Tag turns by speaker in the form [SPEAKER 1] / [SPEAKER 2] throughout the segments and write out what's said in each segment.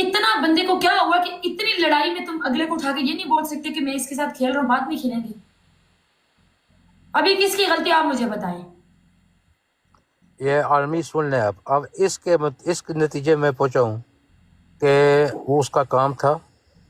[SPEAKER 1] इतना बंदे को क्या हुआ कि इतनी लड़ाई में तुम अगले को उठा के ये नहीं बोल सकते कि मैं इसके साथ खेल रहा हूं, बाद में खेलेंगे। अभी किसकी गलती आप मुझे बताएं।
[SPEAKER 2] ये आर्मी सुन लें। अब इस नतीजे में पहुंचा हूँ कि वो उसका काम था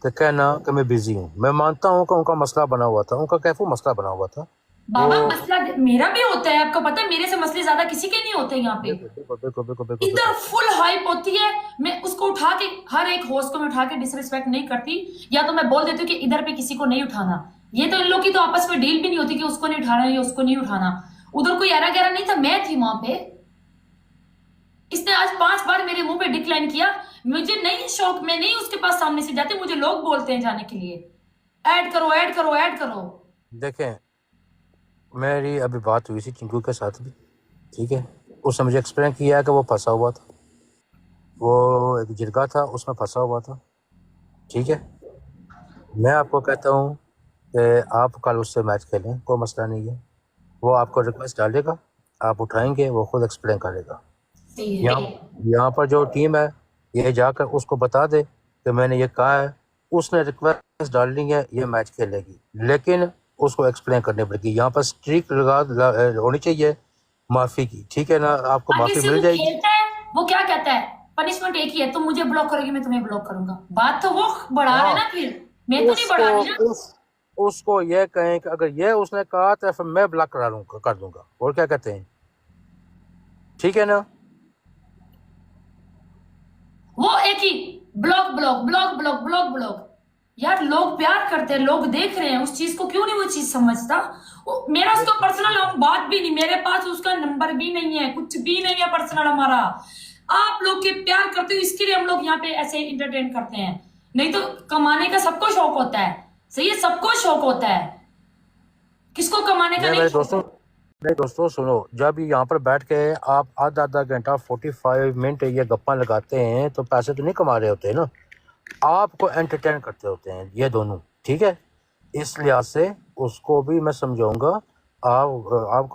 [SPEAKER 2] कि कहना कि मैं बिजी हूँ। मैं मानता हूँ कि उनका मसला बना हुआ था, उनका कैफू मसला बना हुआ था।
[SPEAKER 1] बाबा
[SPEAKER 2] वो
[SPEAKER 1] मसला मेरा भी होता है, आपको पता है, मेरे से मसले ज्यादा किसी के नहीं होते यहाँ पे।
[SPEAKER 2] बिल्कुल बिल्कुल बिल्कुल बिल्कुल बिल्कुल
[SPEAKER 1] इधर
[SPEAKER 2] बिल्कुल।
[SPEAKER 1] फुल हाइप होती है, मैं उसको उठा के हर एक होस्ट को मैं उठा के डिसरिस्पेक्ट नहीं करती, या तो मैं बोल देती हूँ कि इधर पे किसी को नहीं उठाना। ये तो इन लोग की तो आपस में डील भी नहीं होती कि उसको नहीं उठाना या उसको नहीं उठाना। उधर कोई एरा गहरा नहीं था, मैं थी वहां पे। इसने आज 5 बार मेरे मुंह पे डिक्लाइन किया। मुझे नहीं शौक, मैं नहीं उसके पास सामने से जाती, मुझे लोग बोलते हैं जाने के लिए, ऐड करो ऐड करो ऐड करो।
[SPEAKER 2] देखें, मेरी अभी बात हुई थी चिंकू के साथ भी, ठीक है। उसने मुझे एक्सप्लेन किया है कि वो फंसा हुआ था, वो एक जिरगा था उसमें फंसा हुआ था, ठीक है। मैं आपको कहता हूँ कि आप कल उससे मैच खेलें, कोई मसला नहीं है। वो आपको रिक्वेस्ट डालेगा, आप उठाएंगे, वो खुद एक्सप्लेन करेगा।
[SPEAKER 1] सही है।
[SPEAKER 2] यहाँ यहाँ पर जो टीम है, ये जाकर उसको बता दे कि मैंने ये कहा है, उसने रिक्वेस्ट डालनी है, ये मैच खेलेगी, लेकिन उसको एक्सप्लेन करनी पड़ेगी। यहाँ पर स्ट्रिक्ट होनी चाहिए माफी की, ठीक है ना। आपको
[SPEAKER 1] अगर
[SPEAKER 2] माफी
[SPEAKER 1] किसी
[SPEAKER 2] मिल
[SPEAKER 1] को
[SPEAKER 2] जाएगी।
[SPEAKER 1] खेलता है वो क्या कहता है, पनिशमेंट एक ही है, तुम मुझे ब्लॉक करोगे मैं तुम्हें ब्लॉक करूंगा। बात तो वो बढ़ा रहे
[SPEAKER 2] हाँ,
[SPEAKER 1] ना, फिर मैं तो नहीं
[SPEAKER 2] उसको
[SPEAKER 1] बढ़ा रही ना।
[SPEAKER 2] उस उसको ये कहें कि अगर ये उसने कहा तो फिर मैं ब्लॉक करा लूंगा, कर दूंगा, और क्या कहते हैं, ठीक है ना।
[SPEAKER 1] वो एक ही block block block block block block. यार लोग प्यार करते हैं, लोग देख रहे हैं उस चीज को, क्यों नहीं वो चीज समझता। मेरा उसका पर्सनल बात भी नहीं, मेरे पास उसका नंबर भी नहीं है, कुछ भी नहीं है पर्सनल हमारा। आप लोग के प्यार करते हो इसके लिए हम लोग यहाँ पे ऐसे इंटरटेन करते हैं, नहीं तो कमाने का सबको शौक होता है। सही है, सबको शौक होता है, किसको कमाने का
[SPEAKER 2] ये
[SPEAKER 1] नहीं शौक होता।
[SPEAKER 2] मेरे दोस्तों सुनो, जब यहाँ पर बैठ के आप आधा आधा घंटा 45 मिनट ये गप्पा लगाते हैं तो पैसे तो नहीं कमा रहे होते ना, आपको एंटरटेन करते होते हैं ये दोनों, ठीक है। इस लिहाज से उसको भी मैं समझाऊंगा।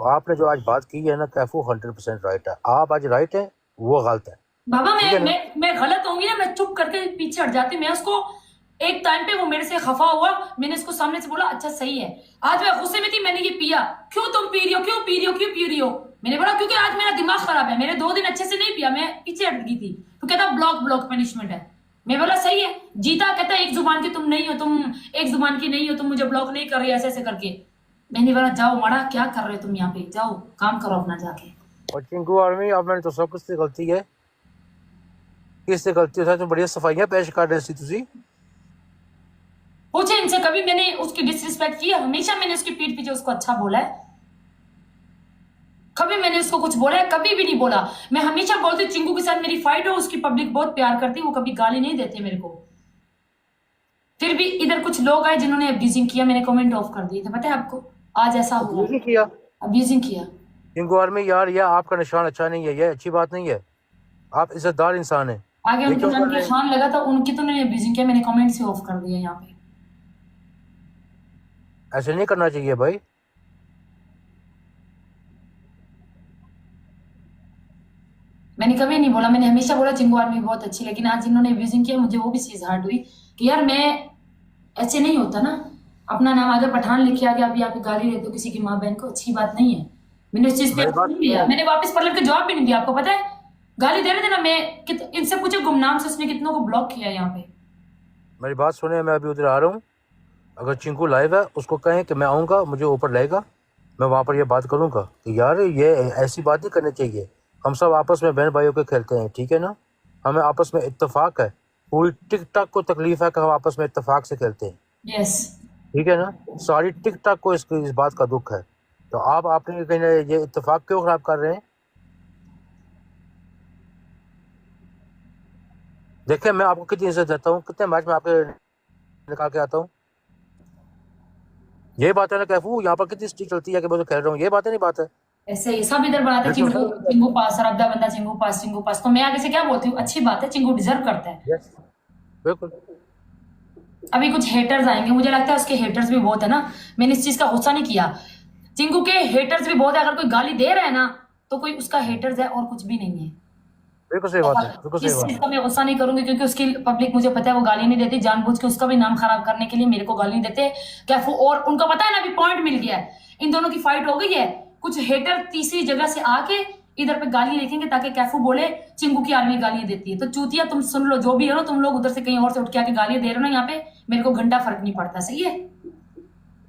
[SPEAKER 2] आपने जो आज बात की है ना, कैफू 100% राइट है। आप आज राइट है, वो गलत है,
[SPEAKER 1] बाबा
[SPEAKER 2] ठीक है ना।
[SPEAKER 1] मैं गलत होंगी ना, मैं चुप करके पीछे हट जाती। मैं उसको एक टाइम पे वो मेरे से खफा हुआ, मैंने उसको सामने से बोला अच्छा सही है। आज मैं गुस्से में थी, मैंने ये पिया। क्यों तुम पी रही हो, क्यों पी रही हो, क्यों पी रही हो। मैंने बोला क्योंकि आज मेरा दिमाग खराब है, मेरे 2 दिन अच्छे से नहीं पिया, मैं पीछे हट गई थी। तो कहता ब्लॉक ब्लॉक पनिशमेंट है। मैं बोला सही है। जीता कहता एक जुबान की तुम नहीं हो, तुम एक जुबान की नहीं हो, तुम मुझे ब्लॉक नहीं कर रही ऐसे ऐसे करके। मैंने बोला जाओ माड़ा, क्या कर रहे हो तुम यहाँ पे, जाओ काम करो अपना जाके।
[SPEAKER 2] और चिंकू आर्मी, अब मैंने तो सब कुछ से गलती है, किससे गलती है तो बढ़िया सफाइयां पेश कर रहे सी तुसी।
[SPEAKER 1] पूछे इनसे, कभी मैंने उसकी डिसरिस्पेक्ट की है? हमेशा मैंने उसकी पीठ पीछे उसको अच्छा बोला है, कभी मैंने उसको कुछ बोला है? कभी भी नहीं बोला। मैं हमेशा बोलती चिंकू के साथ मेरी फाइट हो, उसकी पब्लिक बहुत प्यार करती, वो कभी गाली नहीं देते मेरे को। फिर भी इधर कुछ लोग आए जिन्होंने अब्यूजिंग किया, मैंने कमेंट ऑफ कर दिए थे, पता है आपको। आज ऐसा हुआ,
[SPEAKER 2] अब्यूज किया
[SPEAKER 1] अब्यूजिंग किया।
[SPEAKER 2] चिंकू आर्मी यार, ये आपका निशान अच्छा नहीं है, ये अच्छी बात नहीं है। आप इज्जतदार इंसान है।
[SPEAKER 1] आगे
[SPEAKER 2] ये
[SPEAKER 1] उनके
[SPEAKER 2] क्यों
[SPEAKER 1] जान
[SPEAKER 2] कर
[SPEAKER 1] के
[SPEAKER 2] रहे हैं?
[SPEAKER 1] खान लगा था उनकी, तो उन्होंने अब्यूजिंग किया, मैंने कमेंट से ऑफ कर दिया यहाँ पे।
[SPEAKER 2] ऐसे नहीं करना चाहिए भाई।
[SPEAKER 1] मैंने कभी नहीं बोला, मैंने हमेशा बोला चिंगू आर्मी बहुत अच्छी, लेकिन आज जिन्होंने अब्यूजिंग किया मुझे वो भी चीज हार्ड हुई कि यार मैं ऐसे नहीं होता ना। अपना नाम आगे पठान लिखे आगे अभी आप गाली देते हो किसी की माँ बहन को, अच्छी बात नहीं है। मैंने उस चीज पे
[SPEAKER 2] मेरी बात
[SPEAKER 1] नहीं दिया, मैंने वापस पलट के जवाब भी नहीं दिया, आपको पता है। गाली दे रहे थे ना, मैं इनसे पूछो गुमनाम से उसने कितनों को ब्लॉक किया यहाँ पे।
[SPEAKER 2] मेरी बात सुने, मैं अभी उधर आ रहा हूँ। अगर चिंकू लाइव है उसको कहें कि मैं आऊँगा, मुझे ऊपर लाएगा, मैं वहाँ पर ये बात करूँगा कि यार ये ऐसी बात नहीं करनी चाहिए। हम सब आपस में बहन भाइयों के खेलते हैं, ठीक है ना। हमें आपस में इत्तेफाक है, पूरी टिक टाक को तकलीफ है कि हम आपस में इत्तेफाक से खेलते हैं,
[SPEAKER 1] यस।
[SPEAKER 2] ठीक है ना। सारी टिक टाक को इस बात का दुख है। तो आप आपने कहीं ये इत्तेफाक क्यों खराब कर रहे हैं? देखिए, मैं आपको कितनी इज्जत देता हूँ, कितने मैच में आपके निकाल के आता हूँ। ये बात है ना कैफू, यहाँ पर कितनी स्ट्रिक्ट चलती है कि मैं तो खेल रहा हूँ, ये बात है, नहीं बात है।
[SPEAKER 1] ऐसे ही सब इधर बनाते
[SPEAKER 2] लेकिन
[SPEAKER 1] चिंगू, चिंगू पास, रब्दा बंदा चिंगू पास, चिंगू पास। तो मैं आगे से क्या बोलती हूँ, अच्छी बात है, चिंगू डिजर्व करता है।
[SPEAKER 2] यस, बिल्कुल।
[SPEAKER 1] अभी कुछ हेटर्स आएंगे, मुझे लगता है उसके हेटर्स भी बहुत है ना। मैंने इस चीज का गुस्सा नहीं किया, चिंकू के हेटर्स भी बहुत है। अगर कोई गाली दे रहा है ना तो कोई उसका हेटर्स है और कुछ भी नहीं है।
[SPEAKER 2] बिल्कुल सही बात है, बिल्कुल सही
[SPEAKER 1] इस
[SPEAKER 2] बात
[SPEAKER 1] चीज
[SPEAKER 2] है।
[SPEAKER 1] का मैं गुस्सा नहीं करूंगी क्योंकि उसकी पब्लिक मुझे पता है वो गाली नहीं देती, जानबूझ के उसका भी नाम खराब करने के लिए मेरे को गाली नहीं देते कैफू। और उनको पता है ना, अभी पॉइंट मिल गया है, इन दोनों की फाइट हो गई है। कुछ हेटर तीसरी जगह से आके इधर पे गाली लिखेंगे ताकि कैफू बोले चिंगू की आर्मी गाली देती है। तो चूतिया तुम सुन लो, जो भी है ना, तुम लोग उधर से कहीं और से उठ के आके गाली दे रहे हो ना यहाँ पे, मेरे को घंटा फर्क नहीं पड़ता, सही है।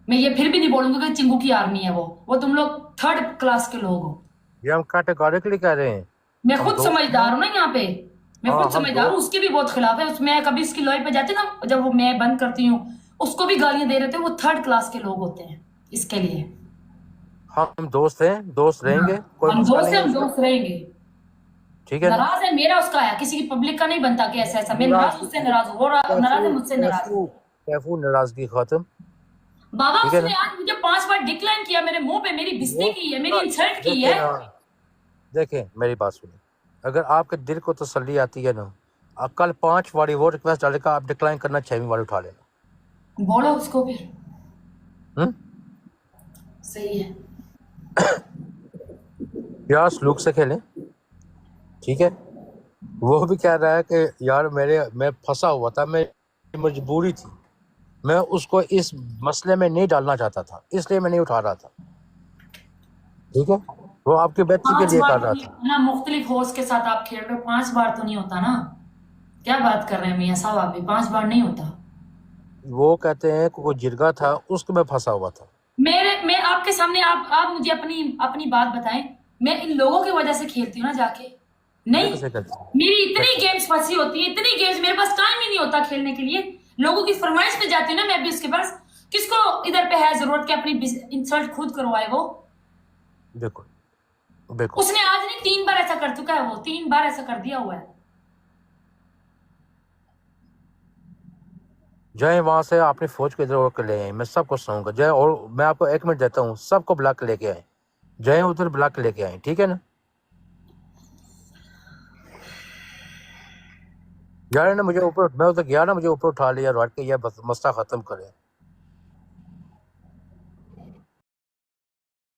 [SPEAKER 1] मैं ये फिर भी नहीं बोलूंगी कि चिंगू की आर्मी है वो तुम लोग थर्ड क्लास के लोग हो।
[SPEAKER 2] ये हम कैटेगोरिकली कह रहे हैं।
[SPEAKER 1] मैं
[SPEAKER 2] हम
[SPEAKER 1] खुद
[SPEAKER 2] दोस्त
[SPEAKER 1] समझदार
[SPEAKER 2] हैं।
[SPEAKER 1] हूँ ना यहाँ पे, मैं
[SPEAKER 2] हाँ
[SPEAKER 1] खुद
[SPEAKER 2] हम
[SPEAKER 1] समझदार हूँ,
[SPEAKER 2] दोस्त।
[SPEAKER 1] उसके भी बहुत खिलाफ है। उसमें कभी उसकी लॉय पे जाते ना, जब वो मैं बंद करती हूँ, उसको भी गालियां दे रहे थे। वो थर्ड क्लास के लोग होते हैं इसके लिए।
[SPEAKER 2] हम दोस्त हैं, दोस्त
[SPEAKER 1] हाँ,
[SPEAKER 2] रहेंगे, कोई
[SPEAKER 1] हम
[SPEAKER 2] मसला
[SPEAKER 1] दोस्त
[SPEAKER 2] नहीं
[SPEAKER 1] हैं,
[SPEAKER 2] है
[SPEAKER 1] हम
[SPEAKER 2] उसका।
[SPEAKER 1] दोस्त रहेंगे।
[SPEAKER 2] ठीक है ना।
[SPEAKER 1] नाराज है मेरा उसका है, किसी की पब्लिक का नहीं बनता कि ऐसा ऐसा। मैं
[SPEAKER 2] नाराज
[SPEAKER 1] नाराज उससे नाराज हूँ, वो नाराज है
[SPEAKER 2] कैफू
[SPEAKER 1] मुझसे नाराज है।
[SPEAKER 2] कैफू कैफू नाराजगी खत्म।
[SPEAKER 1] बाबा
[SPEAKER 2] ठीक है
[SPEAKER 1] उसने
[SPEAKER 2] ना।
[SPEAKER 1] आज मुझे 5 बार डिक्लाइन किया, मेरे मुंह पे मेरी बेइज्जती
[SPEAKER 2] वो
[SPEAKER 1] की है, मेरी इंसल्ट की
[SPEAKER 2] देखें
[SPEAKER 1] है।
[SPEAKER 2] ना, देखें मेरी बात सुनिए। अगर आपके दिल को तसल्ली आती है ना, आप कल 5 बारी वो रिक्वेस्ट डालेगा, आप डिक्लाइन करना 6वीं बार उठा लेना।
[SPEAKER 1] बोलो उसको फिर,
[SPEAKER 2] हम्म।
[SPEAKER 1] सही है।
[SPEAKER 2] प्यार सलूक से खेलें। ठीक है। वो भी कह रहा है कि यार मैं फंसा हुआ था, मैं मजबूरी थी, मैं उसको इस मसले में नहीं डालना चाहता था, इसलिए मैं नहीं उठा रहा था। ठीक है। वो आपकी बेहतरी के
[SPEAKER 1] पांच
[SPEAKER 2] लिए
[SPEAKER 1] बार
[SPEAKER 2] कर
[SPEAKER 1] तो
[SPEAKER 2] रहा
[SPEAKER 1] नहीं
[SPEAKER 2] था।
[SPEAKER 1] होता ना, मुख्तलिफ होस्ट के साथ आप खेल रहे हो, 5 बार तो नहीं होता ना। क्या बात कर रहे हैं मियां साहब, आप भी 5 बार नहीं होता।
[SPEAKER 2] वो कहते हैं कि वो जिरगा था, उसको मैं फंसा हुआ था।
[SPEAKER 1] मैं आपके सामने, आप मुझे अपनी अपनी बात बताएं। मैं इन लोगों की वजह से खेलती हूँ ना जाके, नहीं।
[SPEAKER 2] बिल्कुल सही कहते हैं।
[SPEAKER 1] मेरी इतनी
[SPEAKER 2] देखो,
[SPEAKER 1] गेम्स फंसी होती है, इतनी गेम्स, मेरे पास टाइम ही नहीं होता खेलने के लिए। लोगों की फरमाइश पे जाती हूँ ना मैं भी उसके पास। किसको इधर पे है जरूरत कि अपनी इंसल्ट खुद करवाए वो।
[SPEAKER 2] बिल्कुल बिल्कुल।
[SPEAKER 1] उसने आज नहीं 3 बार ऐसा कर चुका है, वो 3 बार ऐसा कर दिया हुआ है।
[SPEAKER 2] जय वहां से अपनी फौज को इधर और कर ले आए, मैं सबको सुनाऊंगा जय। और मैं आपको 1 मिनट देता हूँ, सबको बुला के लेके आए, जय उधर बुला के लेके आए। ठीक है ना। यार ने मुझे ऊपर, मैं उधर गया ना, मुझे ऊपर उठा लिया, रट के, यह मसला खत्म करे।